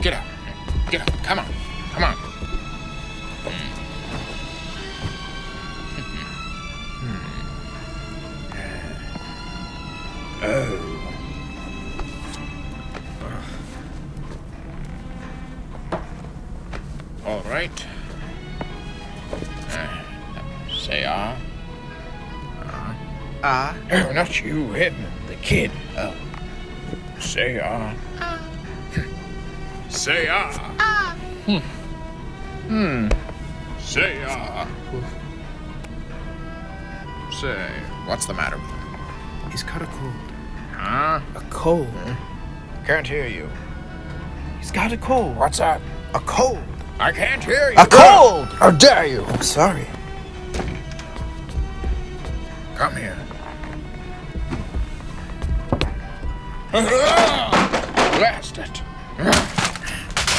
Get up. Get up. Come on. Come on. Oh. All right. Say ah. Ah? Oh, not you, him, the kid. Oh. Say ah. Say ah. Say ah. Say, what's the matter with him? He's got a cold. Huh? A cold? Can't hear you. He's got a cold. What's that? A cold. I can't hear you. A cold! How dare you? I'm sorry. Come here. Blast it.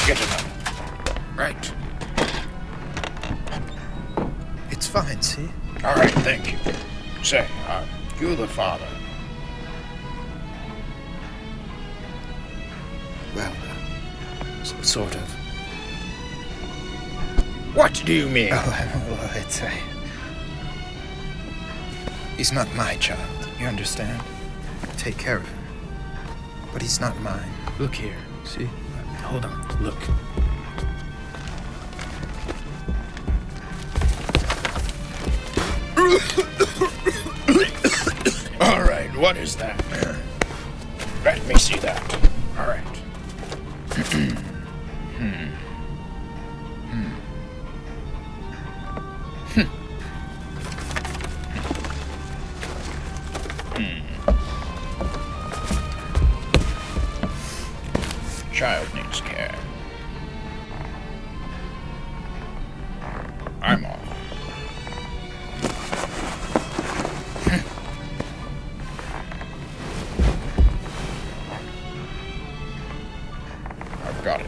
Get another. Right. It's fine, see? All right, thank you. Say, are you the father? Well, sort of. What do you mean? Well, it's he's not my child, you understand? I take care of him. But he's not mine. Look here, see? Hold on, look. All right, what is that? Let me see that. All right. Child needs care. I'm off. I've got it.